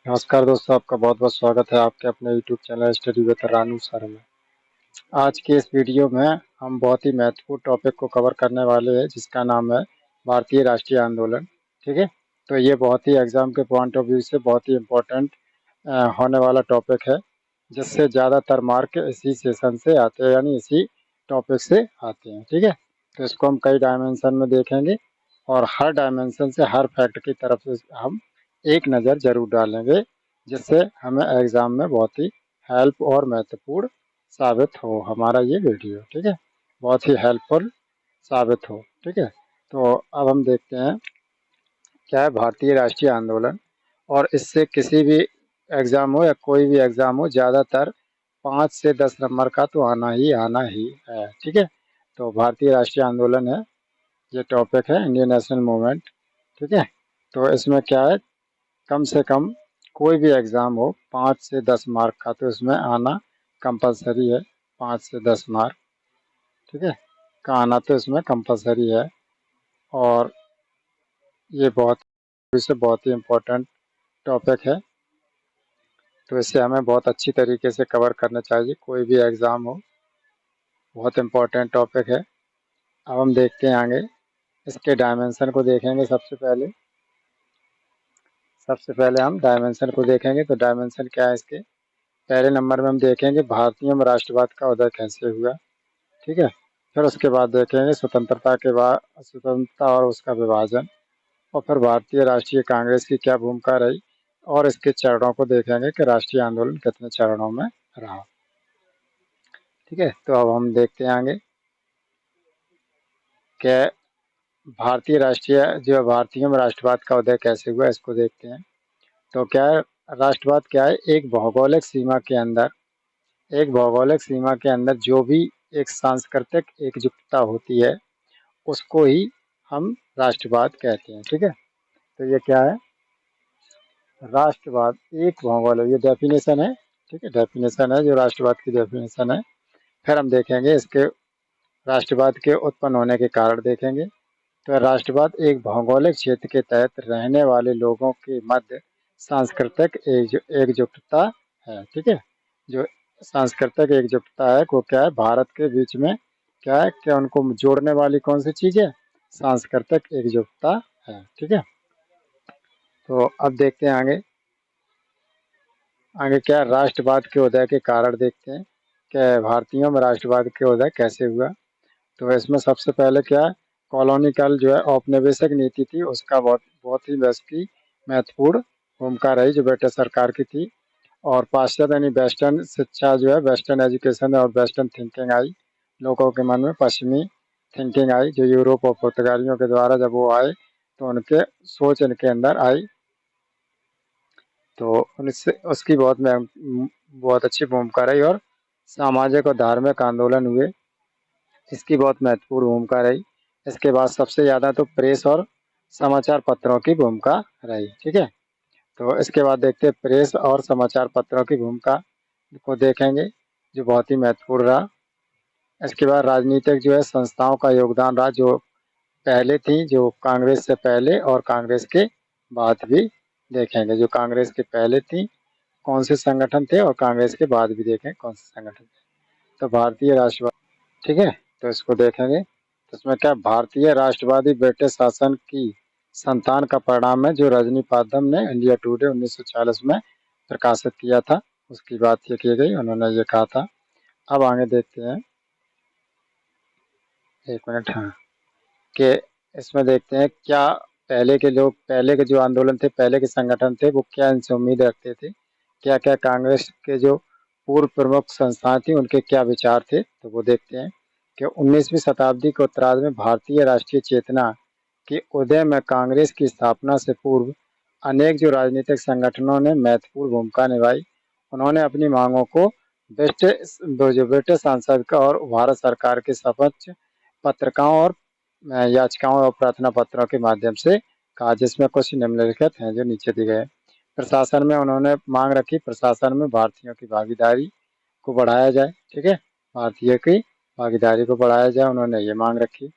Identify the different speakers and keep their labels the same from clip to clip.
Speaker 1: नमस्कार दोस्तों, आपका बहुत बहुत स्वागत है आपके अपने YouTube channel study with Ranu sir में। आज के इस वीडियो में हम बहुत ही महत्वपूर्ण टॉपिक को कवर करने वाले हैं जिसका नाम है भारतीय राष्ट्रीय आंदोलन। ठीक है, तो ये बहुत ही एग्जाम के पॉइंट ऑफ व्यू से बहुत ही इम्पोर्टेंट होने वाला टॉपिक है, जिससे ज़्यादातर मार्क इसी सेशन से आते हैं, यानी इसी टॉपिक से आते हैं। ठीक है, तो इसको हम कई डायमेंशन में देखेंगे और हर डायमेंशन से हर फैक्ट की तरफ से हम एक नज़र जरूर डालेंगे, जिससे हमें एग्ज़ाम में बहुत ही हेल्प और महत्वपूर्ण साबित हो हमारा ये वीडियो। ठीक है, बहुत ही हेल्पफुल साबित हो। ठीक है, तो अब हम देखते हैं क्या है भारतीय राष्ट्रीय आंदोलन। और इससे किसी भी एग्ज़ाम हो या कोई भी एग्ज़ाम हो, ज़्यादातर 5 से 10 नंबर का तो आना ही है। ठीक है, तो भारतीय राष्ट्रीय आंदोलन है, ये टॉपिक है इंडियन नेशनल मूवमेंट। ठीक है, तो इसमें क्या है, कम से कम कोई भी एग्ज़ाम हो 5 से 10 मार्क का तो इसमें आना कंपलसरी है। 5 से 10 मार्क, ठीक है, का आना तो इसमें कंपलसरी है। और ये बहुत ही इम्पोर्टेंट टॉपिक है, तो इसे हमें बहुत अच्छी तरीके से कवर करना चाहिए, कोई भी एग्ज़ाम हो। बहुत इम्पोर्टेंट टॉपिक है। अब हम देखते हैं आगे, इसके डायमेंशन को देखेंगे। सबसे पहले हम डायमेंशन को देखेंगे। तो डायमेंशन क्या है इसके, पहले नंबर में हम देखेंगे भारतीय में राष्ट्रवाद का उदय कैसे हुआ। ठीक है, फिर उसके बाद देखेंगे स्वतंत्रता के बाद स्वतंत्रता और उसका विभाजन, और फिर भारतीय राष्ट्रीय कांग्रेस की क्या भूमिका रही, और इसके चरणों को देखेंगे कि राष्ट्रीय आंदोलन कितने चरणों में रहा। ठीक है, तो अब हम देखते हैं आगे कि भारतीय में राष्ट्रवाद का उदय कैसे हुआ, इसको देखते हैं। तो क्या है, राष्ट्रवाद क्या है, एक भौगोलिक सीमा के अंदर जो भी एक सांस्कृतिक एकजुटता होती है, उसको ही हम राष्ट्रवाद कहते हैं। ठीक है, तो ये क्या है, राष्ट्रवाद एक भौगोलिक, ये डेफिनेशन है। ठीक है, डेफिनेशन है जो राष्ट्रवाद की डेफिनेशन है। फिर हम देखेंगे इसके राष्ट्रवाद के उत्पन्न होने के कारण देखेंगे। तो राष्ट्रवाद एक भौगोलिक क्षेत्र के तहत रहने वाले लोगों के मध्य सांस्कृतिक एकजुटता है। ठीक है, जो सांस्कृतिक एकजुटता है वो क्या है, भारत के बीच में क्या है कि उनको जोड़ने वाली कौन सी चीज़ है, सांस्कृतिक एकजुटता है। ठीक है, तो अब देखते हैं आगे। आगे क्या है, राष्ट्रवाद के उदय के कारण देखते हैं कि भारतीयों में राष्ट्रवाद के उदय कैसे हुआ। तो इसमें सबसे पहले क्या है, कॉलोनिकल जो है औपनिवेशिक नीति थी, उसका बहुत बहुत ही की महत्वपूर्ण भूमिका रही, जो ब्रिटिश सरकार की थी। और पाश्चात्य यानी वेस्टर्न शिक्षा जो है, वेस्टर्न एजुकेशन और वेस्टर्न थिंकिंग आई, लोगों के मन में पश्चिमी थिंकिंग आई, जो यूरोप और पुर्तगालियों के द्वारा जब वो आए तो उनके सोच इनके अंदर आई। तो उनसे उसकी बहुत अच्छी भूमिका रही। और सामाजिक और धार्मिक आंदोलन हुए, इसकी बहुत महत्वपूर्ण भूमिका रही। इसके बाद सबसे ज़्यादा तो प्रेस और समाचार पत्रों की भूमिका रही। ठीक है, तो इसके बाद देखते हैं प्रेस और समाचार पत्रों की भूमिका को देखेंगे, जो बहुत ही महत्वपूर्ण रहा। इसके बाद राजनीतिक जो है संस्थाओं का योगदान रहा, जो पहले थी, जो कांग्रेस से पहले और कांग्रेस के बाद भी देखेंगे। जो कांग्रेस के पहले थी कौन से संगठन थे, और कांग्रेस के बाद भी देखें कौन से संगठन थे। तो भारतीय राष्ट्रवाद, ठीक है, तो इसको देखेंगे। तो इसमें क्या, भारतीय राष्ट्रवादी ब्रिटिश शासन की संतान का परिणाम है, जो रजनी पादम ने इंडिया टुडे 1940 में प्रकाशित किया था, उसकी बात ये की गई, उन्होंने ये कहा था। अब आगे देखते हैं, एक मिनट, हाँ, कि इसमें देखते हैं क्या पहले के लोग, पहले के जो आंदोलन थे, पहले के संगठन थे, वो क्या इनसे उम्मीद रखते थे, क्या क्या कांग्रेस के जो पूर्व प्रमुख संस्थाएं थी उनके क्या विचार थे, तो वो देखते हैं कि 19वीं शताब्दी के उत्तरार्ध में भारतीय राष्ट्रीय चेतना के उदय में कांग्रेस की स्थापना से पूर्व अनेक जो राजनीतिक संगठनों ने महत्वपूर्ण भूमिका निभाई। उन्होंने अपनी मांगों को ब्रिटिश सांसद का और भारत सरकार के शपथ पत्रिकाओं और याचिकाओं और प्रार्थना पत्रों के माध्यम से कहा, जिसमें कुछ निम्नलिखित हैं जो नीचे दिए गए। प्रशासन में उन्होंने मांग रखी, प्रशासन में भारतीयों की भागीदारी को बढ़ाया जाए। ठीक है, भारतीय की भागीदारी को बढ़ाया जाए, उन्होंने ये मांग रखी।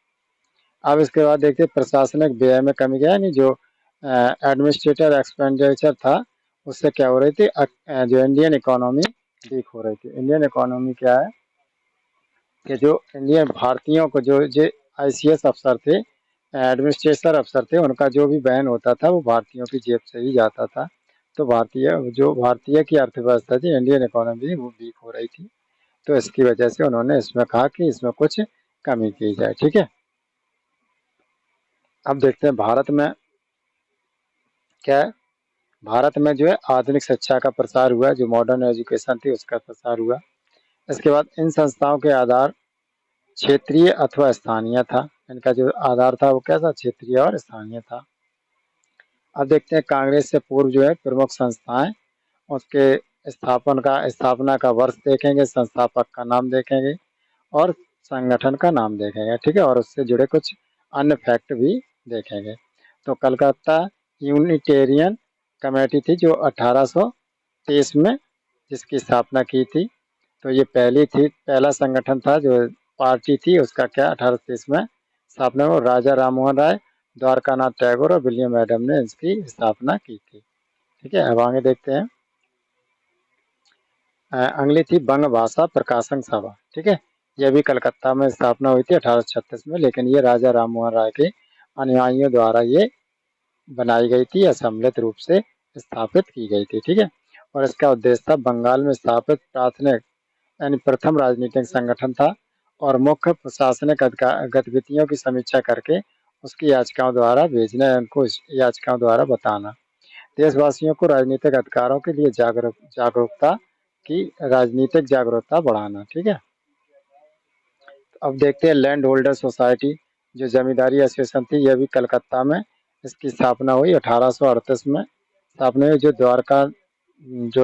Speaker 1: अब इसके बाद देखिए प्रशासनिक व्यय में कमी, गया नहीं, जो एडमिनिस्ट्रेटर एक्सपेंडिचर था उससे क्या हो रही थी, जो इंडियन इकोनॉमी वीक हो रही थी। इंडियन इकोनॉमी क्या है कि जो इंडियन भारतीयों को जो जो आईसीएस अफसर थे, एडमिनिस्ट्रेटर अफसर थे, उनका जो भी बैन होता था वो भारतीयों की जेब से ही जाता था। तो भारतीय की अर्थव्यवस्था थी, इंडियन इकोनॉमी, वो वीक हो रही थी। तो इसकी वजह से उन्होंने इसमें कहा कि इसमें कुछ कमी की जाए। ठीक है, अब देखते हैं भारत में क्या है। भारत में जो है आधुनिक शिक्षा का प्रसार हुआ, जो मॉडर्न एजुकेशन थी उसका प्रसार हुआ। इसके बाद इन संस्थाओं के आधार क्षेत्रीय अथवा स्थानीय था। इनका जो आधार था वो क्या था, क्षेत्रीय और स्थानीय था। अब देखते हैं कांग्रेस से पूर्व जो है प्रमुख संस्थाएं, उसके स्थापना का वर्ष देखेंगे, संस्थापक का नाम देखेंगे और संगठन का नाम देखेंगे। ठीक है, और उससे जुड़े कुछ अन्य फैक्ट भी देखेंगे। तो कलकत्ता यूनिटेरियन कमेटी थी जो 1823 में जिसकी स्थापना की थी। तो ये पहला संगठन था, जो पार्टी थी उसका क्या 1830 में स्थापना हुआ। राजा राममोहन राय, द्वारकानाथ टैगोर और विलियम एडम ने इसकी स्थापना की थी। ठीक है, अब आगे देखते हैं। अगली थी बंग भाषा प्रकाशन सभा। ठीक है, यह भी कलकत्ता में स्थापना हुई थी 1836 में, लेकिन ये राजा राममोहन राय के अनुयायियों द्वारा ये बनाई गई थी या सम्मिलित रूप से स्थापित की गई थी। ठीक है, और इसका उद्देश्य था बंगाल में स्थापित प्राथमिक यानी प्रथम राजनीतिक संगठन था और मुख्य प्रशासनिक गतिविधियों की समीक्षा करके उसकी याचिकाओं द्वारा भेजना है, उनको याचिकाओं द्वारा बताना, देशवासियों को राजनीतिक अधिकारों के लिए जागरूकता की राजनीतिक जागरूकता बढ़ाना। ठीक है, अब देखते हैं लैंड होल्डर सोसाइटी, जो जमींदारी एसोसिएशन थी, यह भी कलकत्ता में इसकी स्थापना हुई 1838 में स्थापना हुई, जो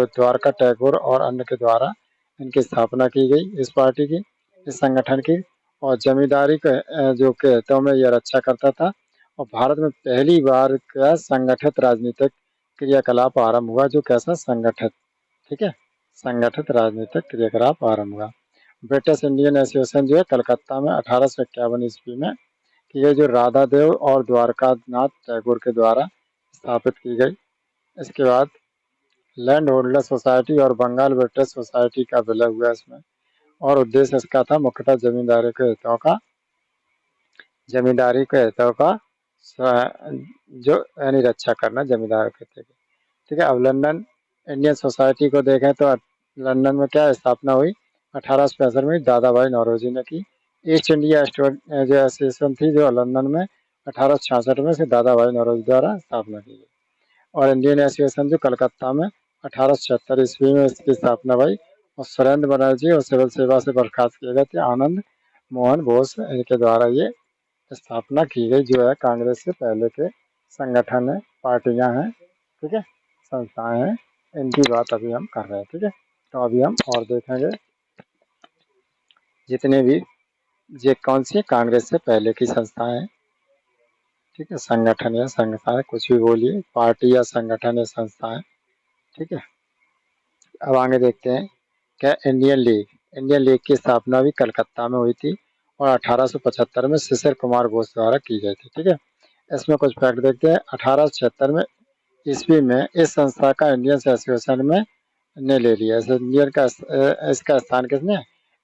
Speaker 1: द्वारका टैगोर और अन्य के द्वारा इनकी स्थापना की गई इस पार्टी की, इस संगठन की। और जमींदारी के जो के हितों में यह रक्षा करता था। और भारत में पहली बार का संगठित राजनीतिक क्रियाकलाप आरंभ हुआ, जो कैसा संगठित, ठीक है, संगठित राजनीतिक क्रियाकलाप आरंभ हुआ। ब्रिटिश इंडियन एसोसिएशन जो है कलकत्ता में 1851 ईस्वी में की गई, जो राधा देव और द्वारकानाथ टैगोर के द्वारा स्थापित की गई। इसके बाद लैंड होल्डर सोसाइटी और बंगाल ब्रिटिश सोसाइटी का विलय हुआ इसमें, और उद्देश्य इसका था मुख्यतः जमींदारी के हितों का जो यानी रक्षा करना जमींदार के हितों की। ठीक है, अब लंदन इंडियन सोसाइटी को देखें तो लंदन में क्या स्थापना हुई 1865 में दादा भाई नौरोजी ने की। ईस्ट इंडिया जो एसोसिएशन थी जो लंदन में 1866 में से दादा भाई नौरोजी द्वारा स्थापना की गई। और इंडियन एसोसिएशन जो कलकत्ता में 1876 ईस्वी में इसकी स्थापना हुई और सुरेंद्र बनर्जी और सिविल सेवा से बर्खास्त किए गए थे आनंद मोहन बोस इनके द्वारा ये स्थापना की गई, जो है कांग्रेस से पहले के संगठन है, पार्टियां हैं, ठीक है, संस्थाएं हैं, इनकी बात अभी हम कर रहे हैं। ठीक है, तो अभी हम और देखेंगे जितने भी ये कौन सी कांग्रेस से पहले की संस्थाएं हैं। ठीक है, संगठन या संस्थाएं कुछ भी बोलिए, पार्टी या संगठन या संस्थाएं। ठीक है, अब आगे देखते हैं क्या इंडियन लीग की स्थापना भी कलकत्ता में हुई थी और 1875 में शिशिर कुमार घोष द्वारा की गई थी। ठीक है, इसमें कुछ फैक्ट देखते हैं। 1876 में ईस्वी में इस संस्था का इंडियन एसोसिएशन में ने ले लिया। इसका स्थान किसने,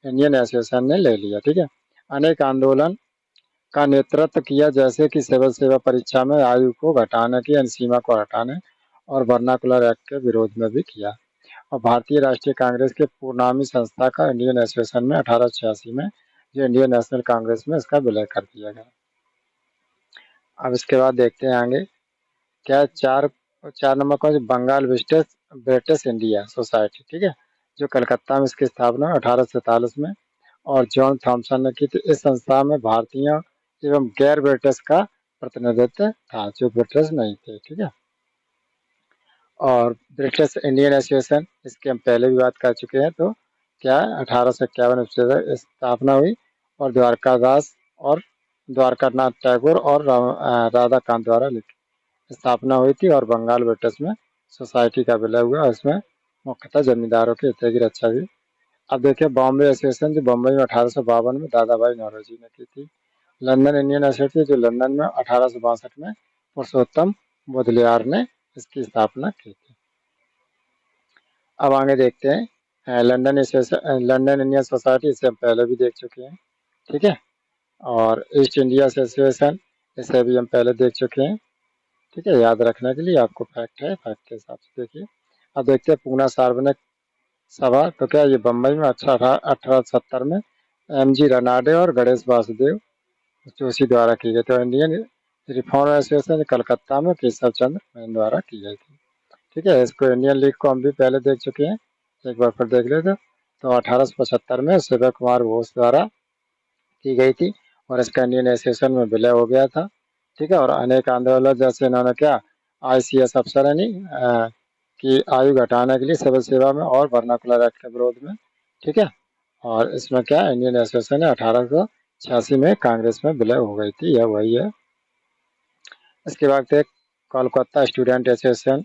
Speaker 1: इंडियन एसोसिएशन ने ले लिया। ठीक है, अनेक आंदोलन का नेतृत्व किया, जैसे कि सिविल सेवा परीक्षा में आयु को घटाने की सीमा को हटाने और वर्नाकुलर एक्ट के विरोध में भी किया। और भारतीय राष्ट्रीय कांग्रेस के पूर्णामी संस्था का इंडियन एसोसिएशन में 1886 में जो इंडियन नेशनल कांग्रेस में इसका विलय कर दिया गया। अब इसके बाद देखते हैं आगे क्या चार चार नंबर का बंगाल ब्रिटिश इंडिया सोसाइटी। ठीक है, जो कलकत्ता में इसकी स्थापना 1847 में और जॉन थॉमसन ने की थी। इस संस्था में भारतीयों एवं गैर ब्रिटिश का प्रतिनिधित्व था, जो ब्रिटिश नहीं थे। ठीक है, और ब्रिटिश इंडियन एसोसिएशन इसकी हम पहले भी बात कर चुके हैं। तो क्या 1851 में स्थापना हुई और द्वारकानाथ टैगोर और राधाकांत द्वारा स्थापना हुई थी और बंगाल ब्रिटिश में सोसाइटी का विलय हुआ। इसमें मुख्यतः जमींदारों के हितों की रक्षा हुई। अब देखिए बॉम्बे एसोसिएशन जो बम्बई में 1852 में दादा भाई नौरोजी ने की थी। लंदन इंडियन एसोसिएशन जो लंदन में 1862 में पुरुषोत्तम मुदलियार ने इसकी स्थापना की थी। अब आगे देखते हैं लंदन इंडियन सोसाइटी, इसे हम पहले भी देख चुके हैं। ठीक है। और ईस्ट इंडिया एसोसिएशन, इसे भी हम पहले देख चुके हैं। ठीक है, याद रखने के लिए आपको फैक्ट है, फैक्ट के हिसाब से देखिए। अब देखते हैं पूना सार्वजनिक सभा, तो क्या ये बम्बई में 1870 में एम जी रनाडे और गणेश वासुदेव जोशी द्वारा की गई। तो इंडियन रिफॉर्म एसोसिएशन कलकत्ता में केशव चंद्र मैन द्वारा की गई थी। ठीक है, इसको इंडियन लीग को हम भी पहले देख चुके हैं, एक बार फिर देख लेते। तो 1875 में शिव कुमार बोस द्वारा की गई थी और इसका इंडियन एसोसिएशन में विलय हो गया था। ठीक है, और अनेक आंदोलन जैसे इन्होंने क्या आईसीएस अफसर यानी की आयु घटाने के लिए सिविल सेवा में और वर्नाकुलर एक्ट के विरोध में। ठीक है, और इसमें क्या इंडियन एसोसिएशन है 1886 में कांग्रेस में विलय हो गई थी, यह वही है। इसके बाद थे कोलकाता स्टूडेंट एसोसिएशन,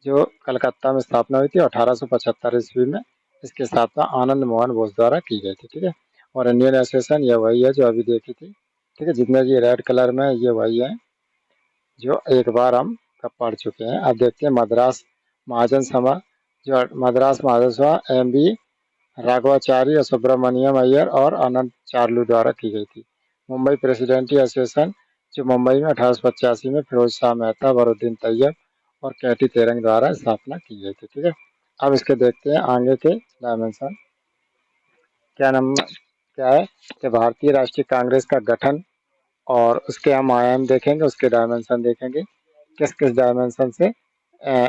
Speaker 1: जो कलकत्ता में स्थापना हुई थी 1875 ईस्वी में। इसकी स्थापना आनंद मोहन बोस द्वारा की गई थी। ठीक है, और इंडियन एसोसिएशन ये वही है जो अभी देखी थी। ठीक है, जितने ये रेड कलर में ये वही है जो एक बार हम कब पढ़ चुके हैं। अब देखते हैं मद्रास महाजन सभा, जो मद्रास महाजन सभा एम बी राघवाचारी और सुब्रमण्यम अय्यर और अनंत चार्लू द्वारा की गई थी। मुंबई प्रेसिडेंटी एसोसिएशन, जो मुंबई में 1885 में फिरोज शाह मेहता, बरुद्दीन तैयब और कैटी तेरंग द्वारा स्थापना की गई थी। ठीक है, अब इसके देखते हैं आगे के डायमेंशन। क्या नंबर क्या है कि भारतीय राष्ट्रीय कांग्रेस का गठन और उसके हम आयाम देखेंगे, उसके डायमेंशन देखेंगे, किस किस डायमेंशन से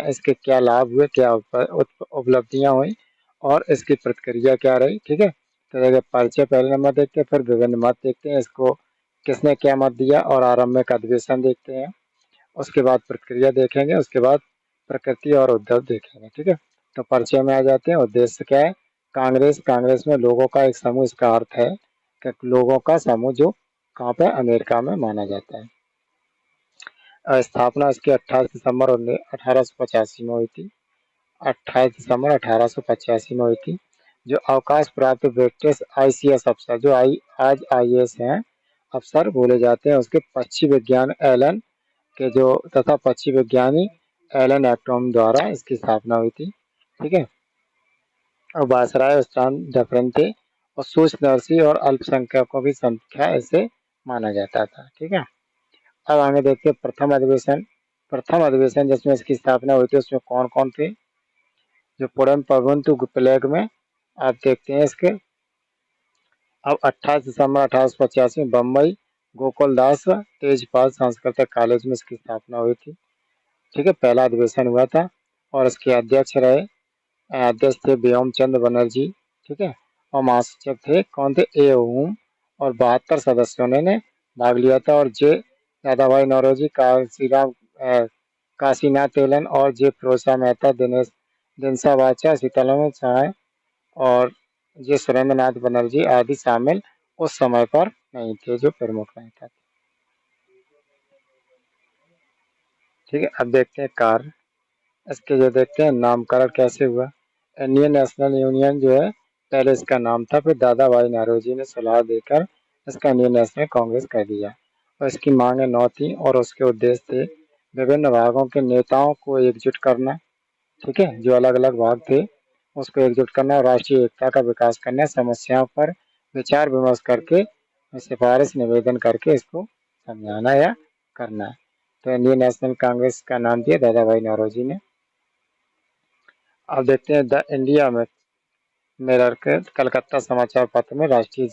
Speaker 1: इसके क्या लाभ हुए, क्या उपलब्धियां हुई और इसकी प्रतिक्रिया क्या रही। ठीक है, तो देखिए परिचय पहले नंबर देखते हैं, फिर विभिन्न मत देखते हैं, इसको किसने क्या मत दिया और आरंभिक अधिवेशन देखते हैं। उसके बाद प्रतिक्रिया देखेंगे, उसके बाद प्रकृति और उद्धव देखेंगे। ठीक है, तो परिचय में आ जाते हैं। उद्देश्य क्या है, कांग्रेस, कांग्रेस में लोगों का एक समूह, इसका अर्थ है कि लोगों का समूह जो कहाँ पे अमेरिका में माना जाता है। स्थापना इसकी 28 दिसंबर 1885 में हुई थी। 28 दिसंबर 1885 में हुई थी। जो अवकाश प्राप्त ब्रिटिश आईसीएस अफसर, जो आज आईएएस हैं अफसर बोले जाते हैं, उसके पक्षी विज्ञान एलन के जो तथा पक्षी विज्ञानी एलन एक्टॉम द्वारा इसकी स्थापना हुई थी। ठीक है, और वायसराय स्थान डफरिन थे और सूक्ष्मदर्शी और अल्पसंख्यकों की संख्या ऐसे माना जाता था। ठीक है, अब आगे देखते हैं प्रथम अधिवेशन। प्रथम अधिवेशन जिसमें इसकी स्थापना हुई थी उसमें कौन कौन थे, जो पुरम पवंतु प्लेग में आप देखते हैं इसके। अब 28 दिसंबर 1885 में बम्बई गोकुल दास तेजपाल सांस्कृतिक कॉलेज में इसकी स्थापना हुई थी। ठीक है, पहला अधिवेशन हुआ था और इसके अध्यक्ष थे व्योम चंद्र बनर्जी। ठीक है, और महासचिव थे कौन थे, ए ओम, और 72 सदस्यों ने भाग लिया था। और जे दादा भाई नौरोजी, काशीनाथ तेलन और जे फिरोज मेहता, दिनेश दिनसा वाचा, सीताराम सहाय और जे सुरेंद्र नाथ बनर्जी आदि शामिल उस समय पर नहीं थे, जो प्रमुख नेता थे। ठीक है, अब देखते हैं कार्य इसके, जो देखते हैं नामकरण कैसे हुआ। इंडियन नेशनल यूनियन जो है पहले इसका नाम था, फिर दादा भाई नौरोजी ने सलाह देकर इसका इंडियन नेशनल कांग्रेस कर दिया। और इसकी मांगें 9 थी और उसके उद्देश्य थे विभिन्न भागों के नेताओं को एकजुट करना। ठीक है, जो अलग अलग भाग थे उसको एकजुट करना और राष्ट्रीय एकता का विकास करना, समस्याओं पर विचार विमर्श करके सिफारिश निवेदन करके इसको समझाना या करना है। तो इंडियन नेशनल कांग्रेस का नाम दिया दादा भाई नौरोजी ने। अब देखते हैं द इंडिया में मिरर के कलकत्ता समाचार पत्र में राष्ट्रीय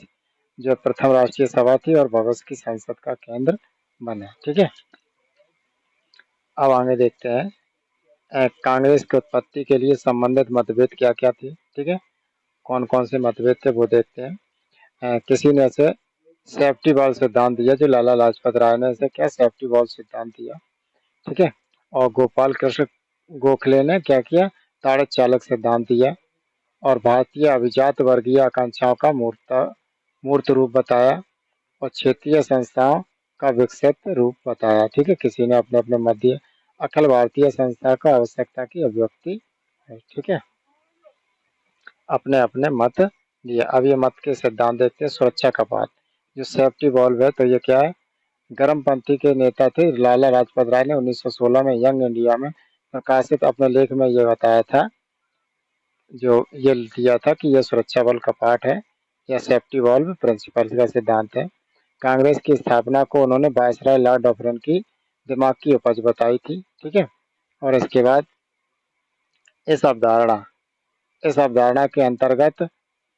Speaker 1: जो प्रथम राष्ट्रीय सभा थी और भविष्य की संसद का केंद्र बना। ठीक है, अब आगे देखते हैं कांग्रेस की उत्पत्ति के लिए संबंधित मतभेद क्या क्या थे। ठीक है, कौन कौन से मतभेद थे वो देखते हैं। किसी ने इसे सेफ्टी बॉल सिद्धांत दिया, जो लाला लाजपत राय ने इसे क्या सेफ्टी बॉल सिद्धांत दिया। ठीक है, और गोपाल कृष्ण गोखले ने क्या किया, ताड़ित चालक सिद्धांत दिया और भारतीय अभिजात वर्गीय आकांक्षाओं का मूर्त रूप बताया और क्षेत्रीय संस्थाओं का विकसित रूप बताया। ठीक है, किसी ने अपने अपने मत दिए। अखिल भारतीय संस्था का आवश्यकता की अभिव्यक्ति है। ठीक है, अपने अपने मत दिए। अब ये मत के सिद्धांत देखते हैं। सुरक्षा कपाट, जो सेफ्टी वॉल्व है, तो ये क्या है, गर्मपंथी के नेता थे लाला लाजपत राय ने 1916 में यंग इंडिया में प्रकाशित अपने लेख में ये बताया था जो ये दिया था कि यह सुरक्षा बल का पार्ट है या सेफ्टी वॉल्व प्रिंसिपल का सिद्धांत है। कांग्रेस की स्थापना को उन्होंने वायसराय लॉर्ड डफरिन की दिमाग की उपज बताई थी, ठीक है। और इसके बाद इस अवधारणा इस अवधारणा के अंतर्गत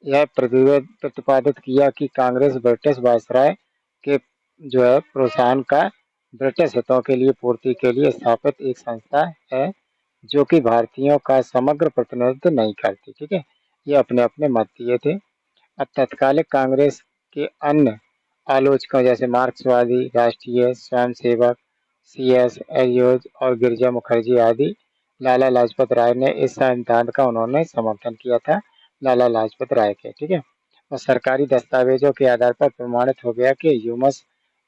Speaker 1: यह प्रतिपादित किया कि कांग्रेस ब्रिटिश वायसराय के जो है प्रोत्साहन का ब्रिटिश हितों के लिए पूर्ति के लिए स्थापित एक संस्था है, जो कि भारतीयों का समग्र प्रतिनिधित्व नहीं करती, ठीक है। ये अपने अपने मत दिए थे। अब तत्कालिक कांग्रेस के अन्य आलोचकों जैसे मार्क्सवादी, राष्ट्रीय स्वयंसेवक, CS एलियोज और गिरिजा मुखर्जी आदि लाला लाजपत राय ने इस सिद्धांत का उन्होंने समर्थन किया था, लाला लाजपत राय के, ठीक है। और सरकारी दस्तावेजों के आधार पर प्रमाणित हो गया कि ह्यूमस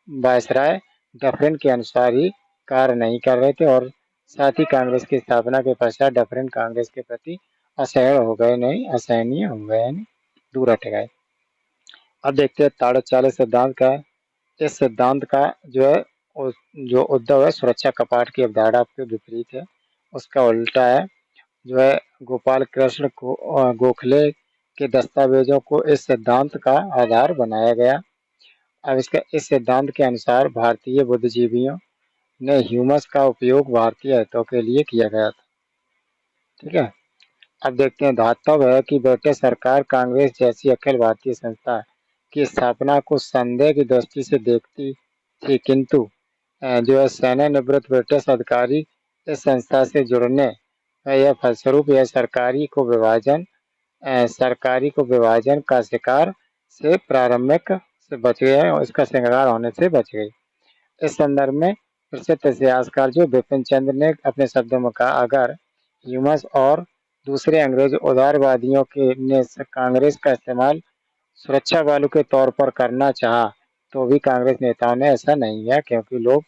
Speaker 1: वायसराय डफरिन के अनुसार ही कार्य नहीं कर रहे थे और साथ ही कांग्रेस की स्थापना के पश्चात डफरिन कांग्रेस के प्रति असहनीय हो गए, यानी दूर हट गए। अब देखते हैं ताड़क चालीस सिद्धांत का है। इस सिद्धांत का जो है जो उद्धव है सुरक्षा कपाट की अवधारणा के विपरीत है, उसका उल्टा है। जो है गोपाल कृष्ण गोखले के दस्तावेजों को इस सिद्धांत का आधार बनाया गया। अब इसका इस सिद्धांत के अनुसार भारतीय बुद्धिजीवियों ने ह्यूमस का उपयोग भारतीय हितों के लिए किया गया था, ठीक है। अब देखते हैं धातव है कि ब्रिटिश सरकार कांग्रेस जैसी अखिल भारतीय संस्था की स्थापना को संदेह की दृष्टि से देखती थी, किंतु जो है सेवानिवृत्त ब्रिटिश अधिकारी इस संस्था से जुड़ने यह फलस्वरूप यह सरकारी को विभाजन का शिकार से प्रारंभिक से बच गया और इसका शिकार होने से बच गई। इस संदर्भ में प्रसिद्ध इतिहासकार जो बिपिन चंद्र ने अपने शब्दों में कहा, अगर ह्यूमस और दूसरे अंग्रेज उदारवादियों के ने कांग्रेस का इस्तेमाल सुरक्षा बलों के तौर पर करना चाहा, तो भी कांग्रेस नेताओं ने ऐसा नहीं किया, क्योंकि लोग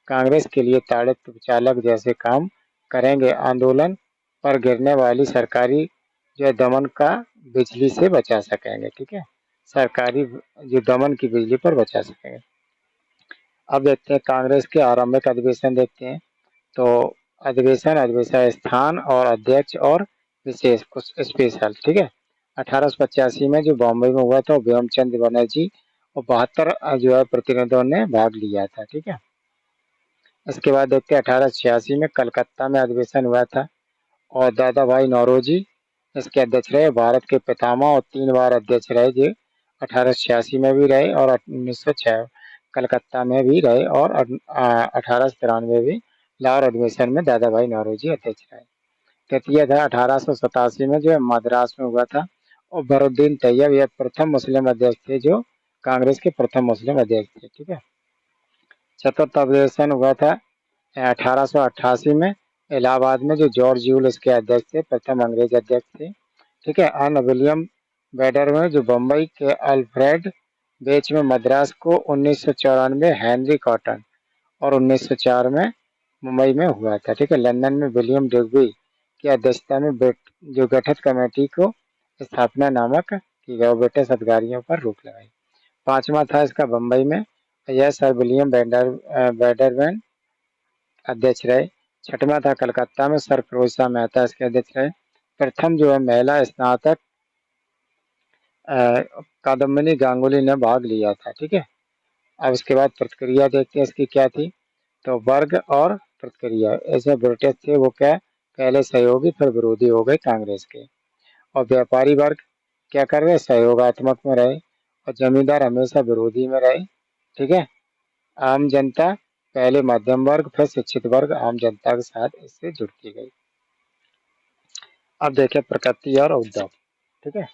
Speaker 1: कांग्रेस के लिए ताड़ित चालक जैसे काम करेंगे, आंदोलन पर गिरने वाली सरकारी जो दमन का बिजली से बचा सकेंगे, ठीक है। सरकारी जो दमन की बिजली पर बचा सकेंगे। अब देखते हैं कांग्रेस के आरंभिक अधिवेशन देखते हैं। तो अधिवेशन स्थान और अध्यक्ष और विशेष कुछ स्पेशल, ठीक है। 1885 में जो बॉम्बे में हुआ था व्योमचंद बनर्जी और 72 जो है प्रतिनिधियों ने भाग लिया था, ठीक है। इसके बाद देखते हैं 1886 में कलकत्ता में अधिवेशन हुआ था और दादा भाई नौरोजी इसके अध्यक्ष रहे। भारत के पितामह और 3 बार अध्यक्ष रहे, जो 1886 में भी रहे और 1906 कलकत्ता में भी रहे और 1893 भी लाहौर अधिवेशन में दादा भाई नौरोजी अध्यक्ष रहे। तृतीय था 1887 में जो मद्रास में हुआ था और बरुद्दीन तैयब यह प्रथम मुस्लिम अध्यक्ष थे, जो कांग्रेस के प्रथम मुस्लिम अध्यक्ष थे, ठीक है। चतुर्थ अधिवेशन हुआ था 1888 में इलाहाबाद में, जो जॉर्ज यूल इसके अध्यक्ष थे, प्रथम अंग्रेज अध्यक्ष थे, ठीक है। अन्य विलियम बेडर में जो बम्बई के अल्फ्रेड बेच में, मद्रास को 1994 हेनरी कॉटन और 1904 में मुंबई में हुआ था, ठीक है। लंदन में विलियम डिग्बी की अध्यक्षता में जो गठित कमेटी को स्थापना नामक की गई, ब्रिटिश अधिकारियों पर रोक लगाई। पांचवा था इसका बम्बई में, यह सर विलियम बेडरमैन अध्यक्ष रहे। छठवां था कलकत्ता में, सर फिरोज मेहता इसके अध्यक्ष रहे। प्रथम जो है महिला स्नातक कादम्बिनी गांगुली ने भाग लिया था, ठीक है। अब इसके बाद प्रतिक्रिया देखते हैं इसकी क्या थी। तो वर्ग और प्रतिक्रिया, ऐसे ब्रिटिश थे वो क्या पहले सहयोगी फिर विरोधी हो गए कांग्रेस के। और व्यापारी वर्ग क्या कर रहे, सहयोगात्मक में रहे और जमींदार हमेशा विरोधी में रहे, ठीक है। आम जनता पहले मध्यम वर्ग फिर शिक्षित वर्ग आम जनता के साथ इससे जुड़ती गई। अब देखें प्रकृति और उद्धव, ठीक है।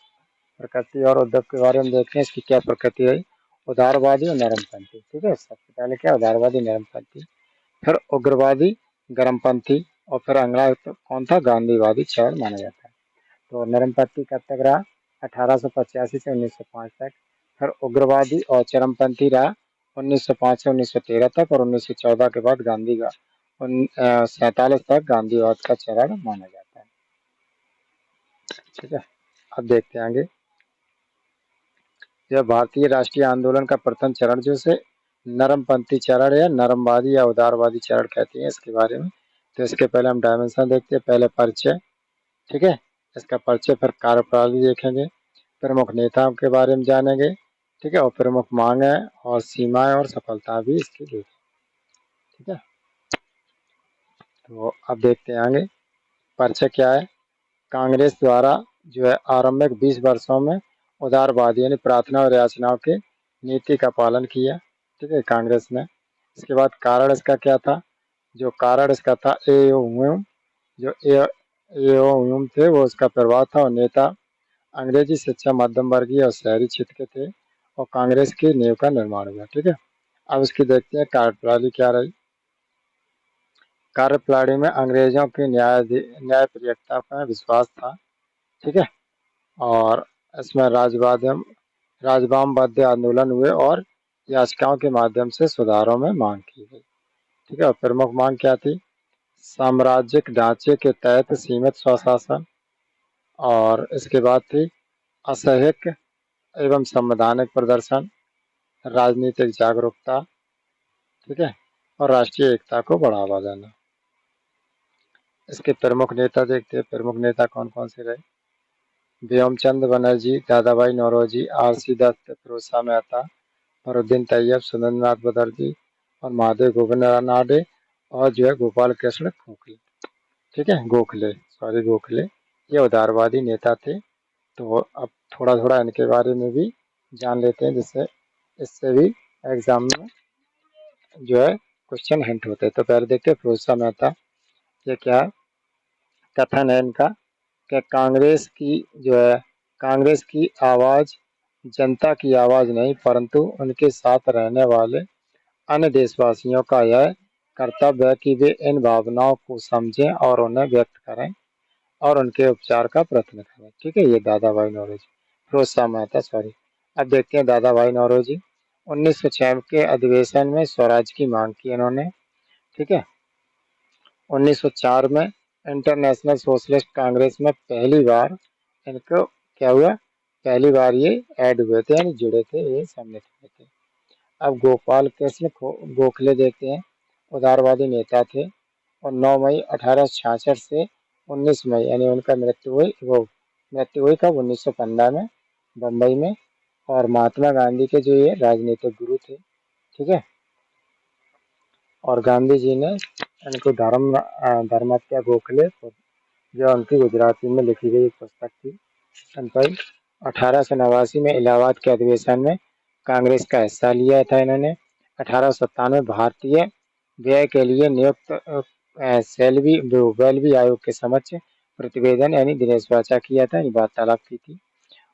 Speaker 1: प्रकृति और उद्धव के बारे में देखते हैं इसकी क्या प्रकृति है। उदारवादी और नरमपंथी, ठीक है। सबसे पहले क्या उदारवादी नरमपंथी, फिर उग्रवादी गर्मपंथी और फिर अगला कौन था, गांधीवादी चरण माना जाता है। तो नरमपंथी कब तक रहा, 1885 से 1905 तक। फिर उग्रवादी और चरमपंथी रहा 1905 से 1913 तक और 1914 के बाद गांधी का 47 तक गांधीवाद का चरण माना जाता है, ठीक है। अब देखते हैं आगे। यह भारतीय राष्ट्रीय आंदोलन का प्रथम चरण जो से नरमपंथी चरण या नरमवादी या उदारवादी चरण कहते हैं इसके बारे में। तो इसके पहले हम डायमेंशन देखते हैं। पहले परिचय, ठीक है। इसका परिचय, फिर कार्यप्रणाली देखेंगे, प्रमुख नेताओं के बारे में जानेंगे, ठीक है, और प्रमुख मांगे और सीमाएं और सफलता भी इसकी देखेंगे, ठीक है। तो अब देखते हैं आगे परिचय क्या है। कांग्रेस द्वारा जो है आरंभिक 20 वर्षों में उदारवादी यानी प्रार्थना और याचनाओं की नीति का पालन किया, ठीक है, कांग्रेस ने। इसके बाद कारण इसका क्या था, जो कारण इसका था एओहुम, जो एओहुम थे वो उसका प्रभाव था, और नेता अंग्रेजी शिक्षा मध्यम वर्गीय और शहरी क्षेत्र के थे, और कांग्रेस की नींव का निर्माण हुआ, ठीक है। अब इसकी देखते हैं कार्यप्रणाली क्या रही। कार्यप्रणाली में अंग्रेजों की न्यायप्रियता पर विश्वास था, ठीक है, और इसमें राजवामवादी आंदोलन हुए और याचिकाओं के माध्यम से सुधारों में मांग की गई, ठीक है। और प्रमुख मांग क्या थी, साम्राज्यिक ढांचे के तहत सीमित स्वशासन, और इसके बाद थी असहयोग एवं संवैधानिक प्रदर्शन, राजनीतिक जागरूकता, ठीक है, और राष्ट्रीय एकता को बढ़ावा देना। इसके प्रमुख नेता देखते हैं, प्रमुख नेता कौन कौन से रहे। व्योमचंद बनर्जी, दादाभाई नौरोजी, आर.सी. दत्त, फिरोज शाह मेहता, फरुद्दीन तैयब, सुरेंद्रनाथ बनर्जी और महादेव गोविंद रानडे, और जो है गोपाल कृष्ण गोखले, ठीक है, गोखले, ये उदारवादी नेता थे। तो अब थोड़ा थोड़ा इनके बारे में भी जान लेते हैं, जिससे इससे भी एग्जाम में जो है क्वेश्चन हिंट होते हैं। तो पहले देखते हैं फिरोज शाह मेहता, ये क्या कथन है इनका, कि कांग्रेस की आवाज जनता की आवाज नहीं, परंतु उनके साथ रहने वाले अन्य देशवासियों का यह कर्तव्य है कि वे इन भावनाओं को समझें और उन्हें व्यक्त करें और उनके उपचार का प्रयत्न करें, ठीक है। ये दादा भाई नौरोजी, फिरोज शाह मेहता, सॉरी। अब देखते हैं दादा भाई नौरोजी। 1906 के अधिवेशन में स्वराज की मांग की इन्होंने, ठीक है। 1904 में इंटरनेशनल सोशलिस्ट कांग्रेस में पहली बार इनको क्या हुआ, पहली बार ये ऐड हुए थे, यानी जुड़े थे, ये सम्मिलित हुए थे। अब गोपाल कृष्ण गोखले देखते हैं, उदारवादी नेता थे, और 9 मई 1866 से 19 मई यानी उनका मृत्यु हुई कब, 1915 में, बम्बई में। और महात्मा गांधी के जो ये राजनीतिक गुरु थे, ठीक है। और गांधी जी ने इनको धर्मत्या गोखले, जो उनकी गुजराती में लिखी गई एक पुस्तक थी, उन पर 1889 में इलाहाबाद के अधिवेशन में कांग्रेस का हिस्सा लिया था इन्होंने। 1897 भारतीय व्यय के लिए नियुक्त वेलवी आयोग के समक्ष प्रतिवेदन यानी दिनेश वाचा किया था, वार्तालाप की थी।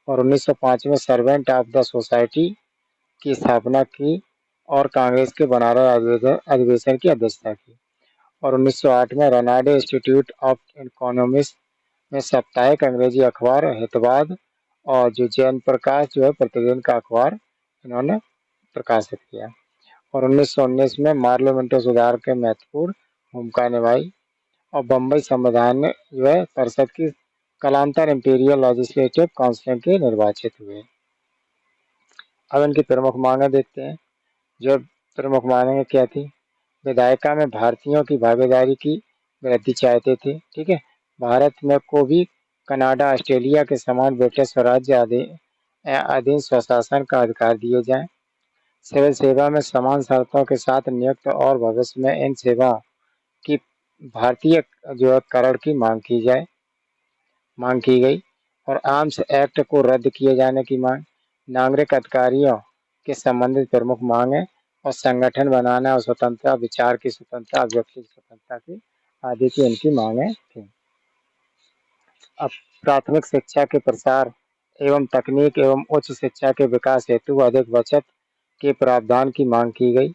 Speaker 1: और 1905 में सर्वेंट ऑफ द सोसाइटी की स्थापना की और कांग्रेस के बनारस अधिवेशन की अध्यक्षता की। और 1908 में रनाडे इंस्टीट्यूट ऑफ इकोनॉमिक्स में साप्ताहिक अंग्रेजी अखबार हितवाद और जो जैन प्रकाश जो है प्रतिदिन का अखबार इन्होंने प्रकाशित किया। और 1919 में पार्लियामेंट्री सुधार के महत्वपूर्ण भूमिका निभाई, और बम्बई संविधान जो है परिषद की कालांतर इंपीरियल लेजिस्लेटिव काउंसिल के निर्वाचित हुए। अब इनकी प्रमुख मांगे देखते हैं। जो प्रमुख मांगे क्या थी, विधायिका में भारतीयों की भागीदारी की वृद्धि चाहते थे, ठीक है। भारत में को भी कनाडा, ऑस्ट्रेलिया के समान ब्रिटिश स्वराज्य अधीन स्वशासन का अधिकार दिए जाएं। सिविल सेवा में समान शर्तों के साथ नियुक्त और भविष्य में इन सेवाओं की भारतीय जो है करण की मांग की गई। और आर्म्स एक्ट को रद्द किए जाने की मांग, नागरिक अधिकारियों के संबंधित प्रमुख मांगे, और संगठन बनाना और स्वतंत्रता, विचार की स्वतंत्रता, अभिव्यक्ति की स्वतंत्रता की आदि की इनकी मांगे थी। अब प्राथमिक शिक्षा के प्रसार एवं तकनीक एवं उच्च शिक्षा के विकास हेतु अधिक बचत के प्रावधान की मांग की गई,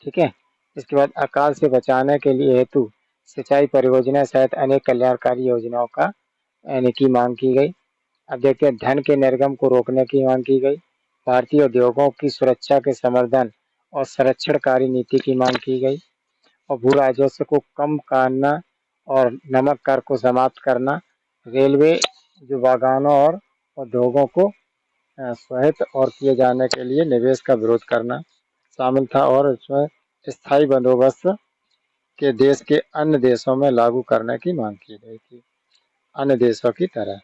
Speaker 1: ठीक है। इसके बाद अकाल से बचाने के लिए हेतु सिंचाई परियोजना सहित अनेक कल्याणकारी योजनाओं का की मांग की गई। अब देखते हैं धन के निर्गम को रोकने की मांग की गई, भारतीय उद्योगों की सुरक्षा के संवर्धन और संरक्षणकारी नीति की मांग की गई, और भू राजस्व को कम करना और नमक कर को समाप्त करना, रेलवे जो बागानों और उद्योगों को स्वायत्त और किए जाने के लिए निवेश का विरोध करना शामिल था, और इसमें स्थायी बंदोबस्त के देश के अन्य देशों में लागू करने की मांग की गई थी। अन्य देशों की तरह।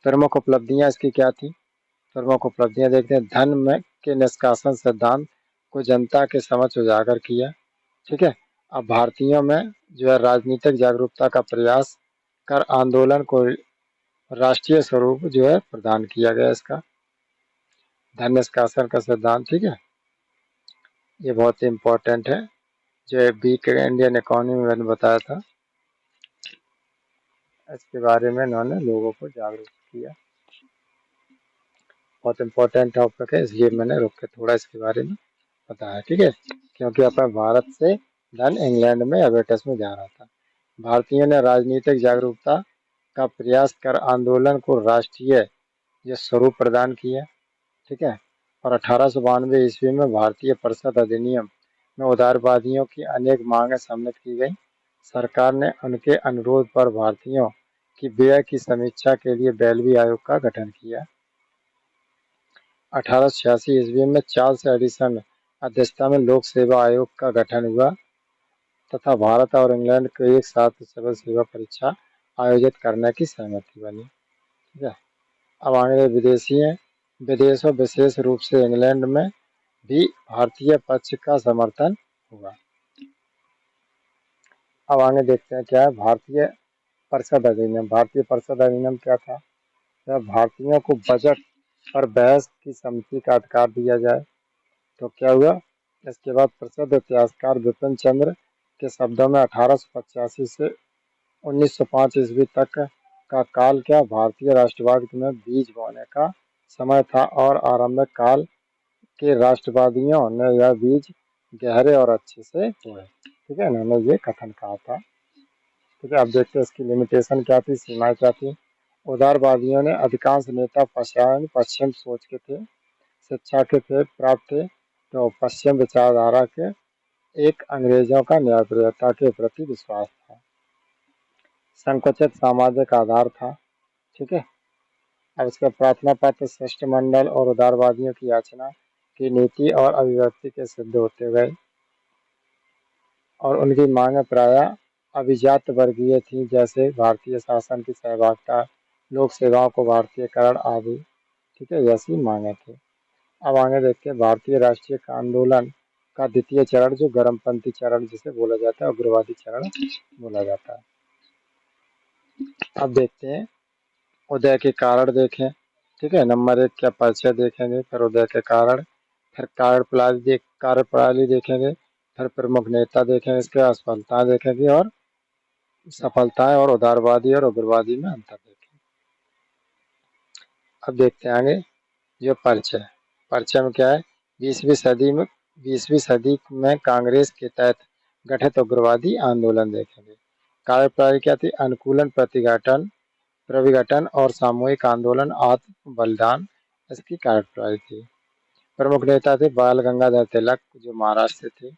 Speaker 1: प्रमुख उपलब्धियां इसकी क्या थी? प्रमुख उपलब्धियां देखते हैं। धन में के निष्कासन सिद्धांत को जनता के समक्ष उजागर किया। ठीक है। अब भारतीयों में जो है राजनीतिक जागरूकता का प्रयास कर आंदोलन को राष्ट्रीय स्वरूप जो है प्रदान किया गया इसका। धन निष्कासन का सिद्धांत, ठीक है, ये बहुत ही इम्पोर्टेंट है। जो है वीक इंडियन इकोनॉमी में मैंने बताया था, इसके बारे में इन्होंने लोगों को जागरूक किया। बहुत इम्पोर्टेंट टॉपिक है, इसलिए मैंने रुक के थोड़ा इसके बारे में बताया। ठीक है, क्योंकि अपने भारत से धन इंग्लैंड में एबेटस में जा रहा था। भारतीयों ने राजनीतिक जागरूकता का प्रयास कर आंदोलन को राष्ट्रीय ये स्वरूप प्रदान किया। ठीक है, और 1892 ईस्वी में भारतीय परिषद अधिनियम में उदारवादियों की अनेक मांगें सम्मिलित की गई। सरकार ने उनके अनुरोध पर भारतीयों की व्यय की समीक्षा के लिए बेलवी आयोग का गठन किया। 1886 ईस्वी में चार्ल्स एडिसन अध्यक्षता में लोक सेवा आयोग का गठन हुआ तथा भारत और इंग्लैंड को एक साथ सिविल सेवा परीक्षा आयोजित करने की सहमति बनी। ठीक है, अब आगे विदेशी हैं। विदेशों विशेष रूप से इंग्लैंड में भी भारतीय पक्ष का समर्थन हुआ। अब आगे देखते हैं क्या है भारतीय परिषद अधिनियम। भारतीय परिषद अधिनियम क्या था? जब भारतीयों को बजट पर बहस की समिति का अधिकार दिया जाए तो क्या हुआ? इसके बाद प्रसिद्ध इतिहासकार विपिन चंद्र के शब्दों में 1885 से 1905 ईस्वी तक का काल क्या भारतीय राष्ट्रवाद में बीज बोने का समय था और आरंभिक काल के राष्ट्रवादियों ने यह बीज गहरे और अच्छे से बोए। ठीक है, इन्होंने ये कथन कहा था। ठीक है, अब देखते हैं इसकी लिमिटेशन क्या थी, सीमाएं क्या थी। उदारवादियों ने अधिकांश नेता पश्चिम सोच के थे, शिक्षा के थे, प्राप्त थे, तो पश्चिम विचारधारा के एक अंग्रेजों का न्यायप्रियता के प्रति विश्वास था। संकुचित सामाजिक आधार था। ठीक है, अब इसका प्रार्थना पत्र शिष्टमंडल और उदारवादियों की याचना की नीति और अभिव्यक्ति के सिद्ध होते गए और उनकी मांगें प्रायः अभिजात वर्गीय थी, जैसे भारतीय शासन की सहभागिता, लोक सेवाओं को भारतीयकरण आदि। ठीक है, ऐसी मांगें थी। अब आगे देखते हैं भारतीय राष्ट्रीय आंदोलन का द्वितीय चरण जो गर्मपंथी चरण जिसे बोला जाता है, उग्रवादी चरण बोला जाता है। अब देखते हैं उदय के कारण देखें। ठीक है, नंबर 1 क्या परिचय देखेंगे, फिर उदय के कारण, फिर कार्यप्रणाली देखेंगे, फिर प्रमुख नेता देखेंगे, इसके असफलताएं देखेंगे और सफलताएं और उदारवादी और उग्रवादी में अंतर देखेंगे। अब देखते हैं आगे जो परिचय। परिचय में क्या है? 20वीं सदी में कांग्रेस के तहत गठित उग्रवादी आंदोलन देखेंगे। कार्यप्रणाली क्या थी? अनुकूलन, प्रतिघटन, प्रविघटन और सामूहिक आंदोलन, आत्म बलिदान इसकी कार्यप्रणाली थी। प्रमुख नेता थे बाल गंगाधर तिलक जो महाराष्ट्र से थे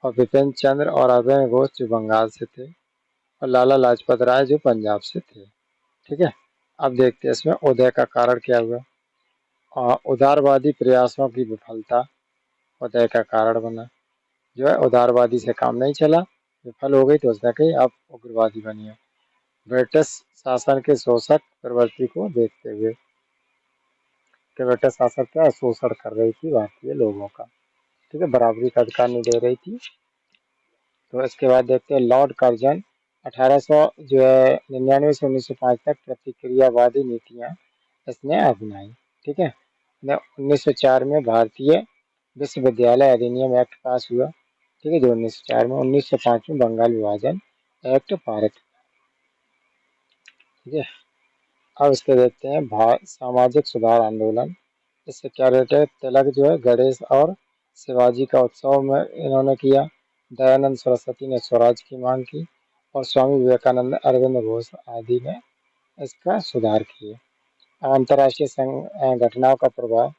Speaker 1: और विपिन चंद्र और अभय घोष जो बंगाल से थे और लाला लाजपत राय जो पंजाब से थे। ठीक है, अब देखते हैं इसमें उदय का कारण क्या हुआ। उदारवादी प्रयासों की विफलता उदय का कारण बना। जो है उदारवादी से काम नहीं चला, विफल हो गई तो उसने कही आप उग्रवादी बनिए। ब्रिटिश शासन के शोषक प्रवृत्ति को देखते हुए कि ब्रिटिश शासन क्या शोषण कर रही थी भारतीय लोगों का। ठीक है, बराबरी का अधिकार नहीं दे रही थी। तो इसके बाद देखते हैं लॉर्ड कर्जन 1800 जो है 99 से 1905 तक प्रतिक्रियावादी नीतियां इसने अपनाई। ठीक है, 1904 में भारतीय विश्वविद्यालय अधिनियम एक्ट पास हुआ। ठीक है, जो 1904 में 1905 में बंगाल विभाजन एक्ट पारित। ठीक है, अब इसके देखते हैं सामाजिक सुधार आंदोलन। इससे क्या रिलेटेड? तिलक जो है गणेश और शिवाजी का उत्सव में इन्होंने किया। दयानंद सरस्वती ने स्वराज की मांग की और स्वामी विवेकानंद, अरविंद घोष आदि ने इसका सुधार किया। अंतर्राष्ट्रीय घटनाओं का प्रभाव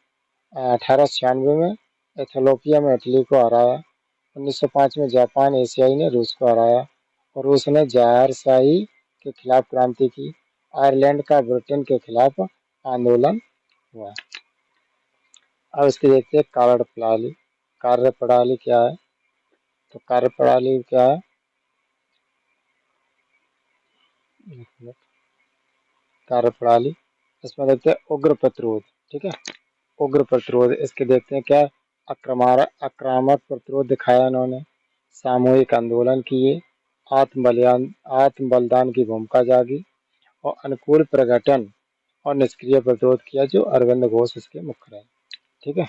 Speaker 1: 1896 में एथियोपिया में इटली को हराया। 1905 में जापान एशियाई ने रूस को हराया और रूस ने जायरशाही के खिलाफ क्रांति की। आयरलैंड का ब्रिटेन के खिलाफ आंदोलन हुआ। अब इसकी देखते हैं कार्यप्रणाली। कार्यप्रणाली क्या है? तो कार्यप्रणाली क्या है? कार्यप्रणाली। इसमें देखते हैं उग्र प्रतिरोध, ठीक है, उग्र प्रतिरोध। इसके देखते हैं क्या, आक्रामक प्रतिरोध दिखाया इन्होंने, सामूहिक आंदोलन किए, आत्म बलिदान की भूमिका जागी और अनुकूल प्रगठन और निष्क्रिय प्रतिरोध किया, जो अरविंद घोष इसके मुख्य रहे। ठीक है,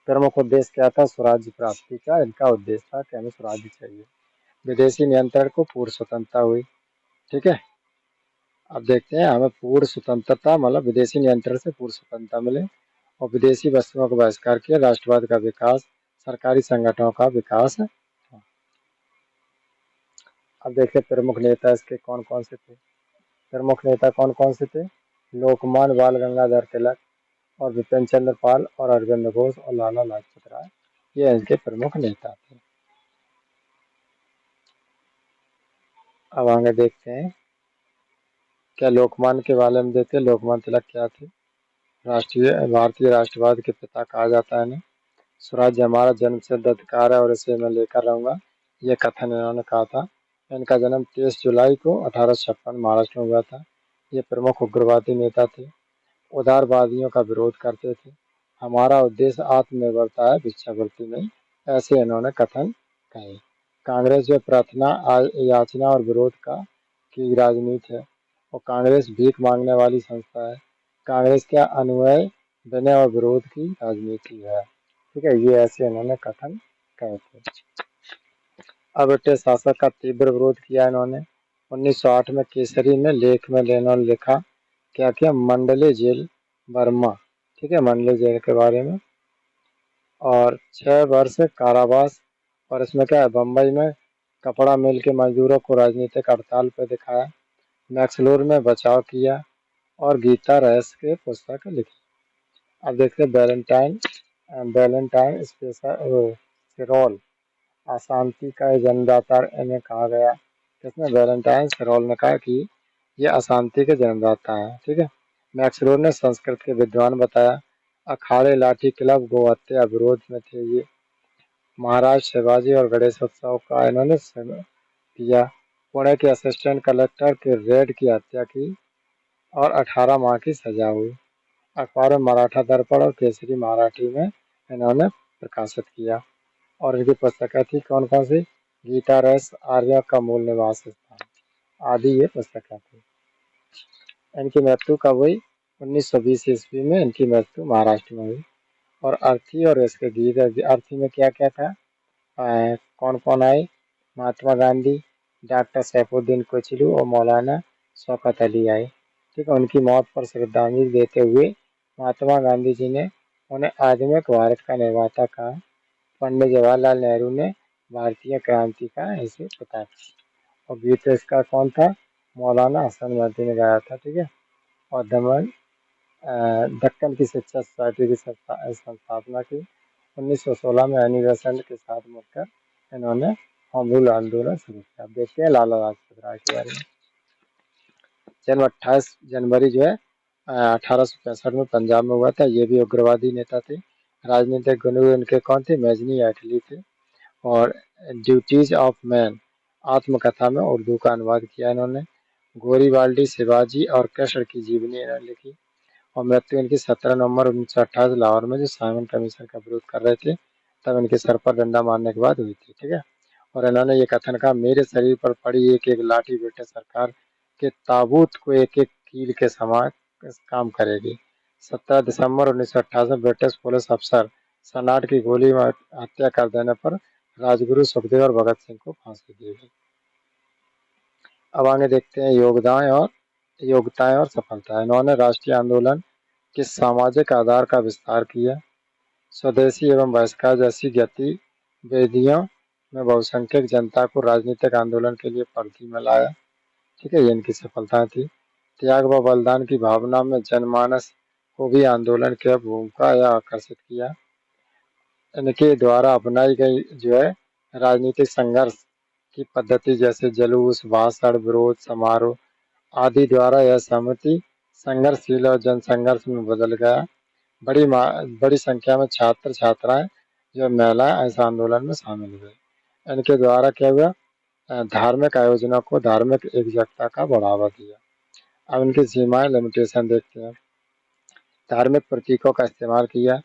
Speaker 1: प्रमुख उद्देश्य क्या था, स्वराज्य प्राप्ति का इनका उद्देश्य था कि हमें स्वराज्य चाहिए। विदेशी नियंत्रण को पूर्ण स्वतंत्रता हुई। ठीक है, अब देखते हैं, हमें पूर्ण स्वतंत्रता मतलब विदेशी नियंत्रण से पूर्ण स्वतंत्रता मिले और विदेशी वस्तुओं का बहिष्कार किया, राष्ट्रवाद का विकास, सरकारी संगठनों का विकास। अब देखिए प्रमुख नेता इसके कौन कौन से थे। प्रमुख नेता कौन कौन से थे, लोकमान्य बाल गंगाधर तिलक और विपिन चंद्र पाल और अरविंद घोष और लाला लाजपत राय, ये इनके प्रमुख नेता थे। अब आगे देखते हैं क्या लोकमान्य के बारे में देखते हैं। लोकमान्य तिलक क्या थे, भारतीय राष्ट्रवाद के पिता कहा जाता है इन्हें। स्वराज्य हमारा जन्मसिद्ध अधिकार है और इसे मैं लेकर रहूंगा, ये कथन इन्होंने कहा था। इनका जन्म 23 जुलाई को 1856 महाराष्ट्र में हुआ था। ये प्रमुख उग्रवादी नेता थे, उदारवादियों का विरोध करते थे। हमारा उद्देश्य आत्मनिर्भरता है, भिक्षावृत्ति नहीं, ऐसे इन्होंने कथन कहे। कांग्रेस जो प्रार्थना, याचना और विरोध का की राजनीति है और कांग्रेस भीख मांगने वाली संस्था है। कांग्रेस का अनुयायी विनय और विरोध की राजनीति है। ठीक है, ये ऐसे इन्होंने कथन कहे थे। अब ब्रिटिश शासक का तीव्र विरोध किया इन्होंने। 1908 में केसरी में लेख में इन्होंने लिखा क्या किया, मंडले जेल बर्मा, ठीक है, मंडले जेल के बारे में, और 6 वर्ष कारावास। और इसमें क्या है, बम्बई में कपड़ा मिल के मजदूरों को राजनीतिक हड़ताल पर दिखाया, मैक्सलोर में बचाव किया और गीता रहस्य के पुस्तक लिखी। अब देखते हैं बैलेंटाइन सिरोल, अशांति का जन्मदाता इन्हें कहा गया। इसमें वैलेंटाइन सिरोल ने कहा कि ये अशांति के जन्मदाता है। ठीक है, मैक्सलोर ने संस्कृत के विद्वान बताया। अखाड़े, लाठी क्लब, गो हत्या विरोध में थे ये। महाराज शिवाजी और गणेश उत्सव का इन्होंने किया। पुणे के असिस्टेंट कलेक्टर के रेड की हत्या की और 18 माह की सजा हुई। अखबार में मराठा दर्पण और केसरी मराठी में इन्होंने प्रकाशित किया। और इनकी पुस्तकें थी कौन कौन सी, गीता रस, आर्य का मूल निवास स्थान आदि, ये पुस्तकें थी। इनकी मृत्यु कब हुई, 1920 ईस्वी में इनकी मृत्यु महाराष्ट्र में हुई। और अर्थी और इसके गीत, अर्थी में क्या क्या था, कौन कौन आए, महात्मा गांधी, डॉक्टर सैफुद्दीन कोचलू और मौलाना शौकत अली आए। ठीक है, उनकी मौत पर श्रद्धांजलि देते हुए महात्मा गांधी जी ने उन्हें आधुनिक भारत का निर्माता कहा। पंडित जवाहरलाल नेहरू ने भारतीय क्रांति का ऐसे पिता था। और गीत इसका कौन था, मौलाना हसन मदनी ने गाया था। ठीक है, और दक्कन की शिक्षा सोसाइटी की संस्थापना की। 1916 में एनी बेसेंट के साथ मिलकर इन्होंने होम रूल आंदोलन शुरू किया। अब देखते हैं लाला लाजपत राय के बारे में। जन्म 28 जनवरी जो है 1865 में पंजाब में हुआ था। ये भी उग्रवादी नेता थे। राजनीतिक गुरु इनके कौन थे, मेजनी एटली थे। और ड्यूटीज ऑफ मैन आत्मकथा में उर्दू का अनुवाद किया इन्होंने। गोरीबाल्डी, शिवाजी और कृष्ण की जीवनी इन्होंने लिखी। और मृत्यु इनकी 17 नवंबर 1928 लाहौर में, जो साइमन कमीशन का विरोध कर रहे थे, तब इनके सर पर डंडा मारने के बाद हुई थी। ठीक है, और इन्होंने ये कथन कहा, मेरे शरीर पर पड़ी एक एक लाठी ब्रिटिश सरकार के ताबूत को एक एक कील के समान काम करेगी। 17 दिसंबर 1928 में ब्रिटिश पुलिस अफसर सनाट की गोली मार हत्या कर देने पर राजगुरु सुखदेव और भगत सिंह को फांसी दी गई। अब आगे देखते हैं योग्यताएं और सफलताएं। इन्होंने राष्ट्रीय आंदोलन के सामाजिक आधार का विस्तार किया। स्वदेशी एवं बहिष्कार जैसी गतिविधियों में बहुसंख्यक जनता को राजनीतिक आंदोलन के लिए परिधि में लाया। ठीक है, ये इनकी सफलताएं थी। त्याग व बलिदान की भावना में जनमानस को भी आंदोलन की भूमिका या आकर्षित किया। इनके द्वारा अपनाई गई जो है राजनीतिक संघर्ष की पद्धति, जैसे जुलूस, भाषण, विरोध समारोह आदि द्वारा यह समिति संघर्षशील और जनसंघर्ष में बदल गया। बड़ी संख्या में छात्र छात्राएं जो महिलाएं इस आंदोलन में शामिल हुए। इनके द्वारा क्या हुआ, धार्मिक आयोजनों को धार्मिक एकजुटता का बढ़ावा दिया। अब इनकी सीमाएं लिमिटेशन देखते हैं। धार्मिक प्रतीकों का इस्तेमाल किया।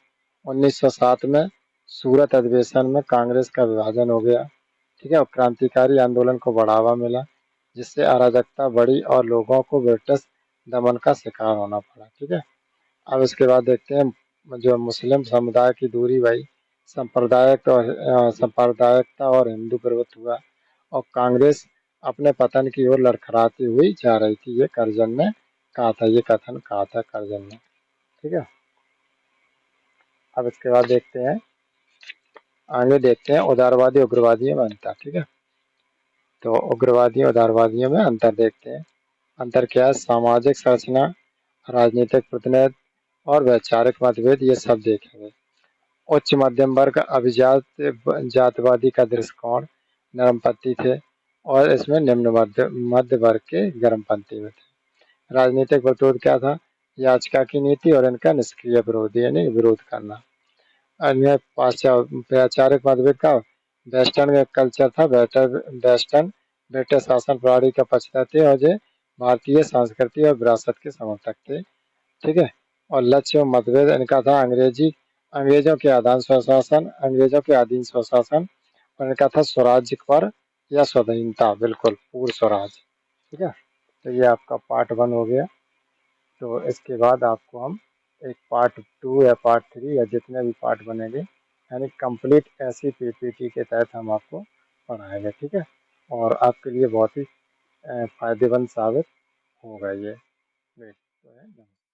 Speaker 1: 1907 में सूरत अधिवेशन में कांग्रेस का विभाजन हो गया। ठीक है, और क्रांतिकारी आंदोलन को बढ़ावा मिला, जिससे अराजकता बढ़ी और लोगों को ब्रिटिश दमन का शिकार होना पड़ा। ठीक है, अब इसके बाद देखते हैं जो मुस्लिम समुदाय की दूरी भाई सांप्रदायिकता और हिंदू प्रभुत्व हुआ, और कांग्रेस अपने पतन की ओर लड़खड़ाती हुई जा रही थी। ये करजन ने कहा था, ये कथन कहा था करजन ने। ठीक है, अब इसके बाद देखते हैं, आगे देखते हैं उदारवादी उग्रवादियों में अंतर। ठीक है, तो उग्रवादियों उदारवादियों में अंतर देखते हैं। अंतर क्या है? सामाजिक संरचना, राजनीतिक प्रतिनिधित्व और वैचारिक मतभेद, ये सब देखेंगे। उच्च मध्यम वर्ग अभिजात जातवादी का दृष्टिकोण नरमपंथी थे, और इसमें निम्न मध्य वर्ग के गर्मपंथी में थे। राजनीतिक विरोध क्या था? याचिका की नीति और इनका निष्क्रिय विरोध, यानी विरोध करना। अन्य वैचारिक मतभेद का वेस्टर्न कल्चर था, वेस्टर्न ब्रिटिश शासन प्रणाली का पक्षधर थे, और जो भारतीय संस्कृति और विरासत के समर्थक थे। ठीक है, और लक्ष्य और मतभेद इनका था अंग्रेजों के अधीन स्वशासन, और इनका था स्वराज्य पर या स्वाधीनता, बिल्कुल पूर्ण स्वराज। ठीक है, तो ये आपका पार्ट 1 हो गया। तो इसके बाद आपको हम एक पार्ट 2 या पार्ट 3 या जितने भी पार्ट बनेंगे, यानी कंप्लीट ऐसी पीपीटी के तहत हम आपको पढ़ाएंगे। ठीक है, और आपके लिए बहुत ही फायदेमंद साबित होगा ये। तो है।